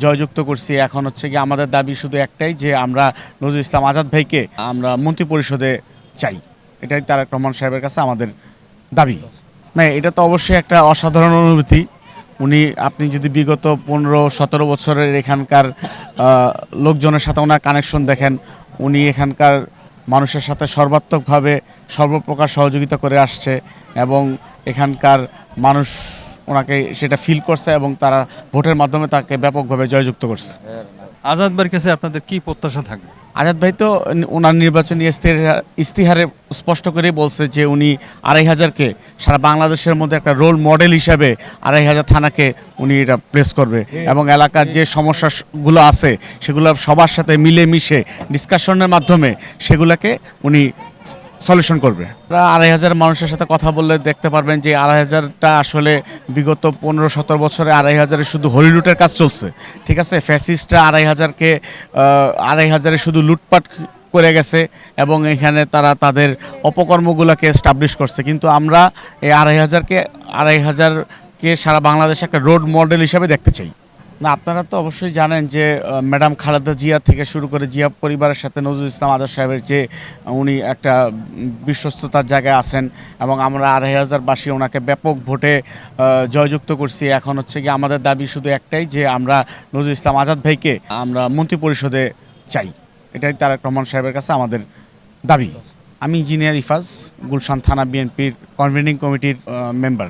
জয়যুক্ত করছি। এখন হচ্ছে কি আমাদের দাবি শুধু একটাই যে আমরা নজরুল ইসলাম আজাদ ভাইকে আমরা মন্ত্রিপরিষদে চাই। এটাই তারেক রহমান সাহেবের কাছে আমাদের দাবি। না, এটা তো অবশ্যই একটা অসাধারণ অনুভূতি। আপনি যদি বিগত 15-17 বছরের এখানকার লোকজনের সাথে ওনার কানেকশন দেখেন, উনি এখানকার মানুষের সাথে সর্বাত্মকভাবে সর্বপ্রকার সহযোগিতা করে আসছে এবং এখানকার মানুষ ওনাকে সেটা ফিল করছে এবং তারা ভোটের মাধ্যমে তাকে ব্যাপকভাবে জয়যুক্ত করছে। আজাদ ভাইয়ের কাছে আপনাদের কি প্রত্যাশা থাকবে? আজাদ ভাই তো ওনার নির্বাচনী ইস্তিহারে স্পষ্ট করেই বলছে যে উনি 2500-কে সারা বাংলাদেশের মধ্যে একটা রোল মডেল হিসাবে 2500 থানাকে উনি এটা প্লেস করবে এবং এলাকার যে সমস্যাগুলো আছে সেগুলো সবার সাথে মিলেমিশে ডিসকাশনের মাধ্যমে সেগুলোকে উনি সলিউশন করবে। 2500 মানুষের সাথে কথা বললে দেখতে পারবেন যে 2500টা আসলে বিগত 15-17 বছরে 2500-এ শুধু হলিলুটের কাজ চলছে। ঠিক আছে, ফ্যাসিস্টরা 2500-এ শুধু লুটপাট করে গেছে এবং এখানে তারা তাদের অপকর্মগুলোকে এস্টাবলিশ করছে। কিন্তু আমরা এই 2500-কে সারা বাংলাদেশে একটা রোড মডেল হিসাবে দেখতে চাই। না, আপনারা তো অবশ্যই জানেন যে ম্যাডাম খালেদা জিয়া থেকে শুরু করে জিয়া পরিবারের সাথে নজরুল ইসলাম আজাদ সাহেবের যে উনি একটা বিশ্বস্ততার জায়গায় আছেন এবং আমরা 2500-বাসী ওনাকে ব্যাপক ভোটে জয়যুক্ত করছি। এখন হচ্ছে কি আমাদের দাবি শুধু একটাই যে আমরা নজরুল ইসলাম আজাদ ভাইকে আমরা মন্ত্রিপরিষদে চাই। এটাই তারেক রহমান সাহেবের কাছে আমাদের দাবি। আমি ইঞ্জিনিয়ার ইফাজ, গুলশান থানা বিএনপির কনভেনিং কমিটির মেম্বার।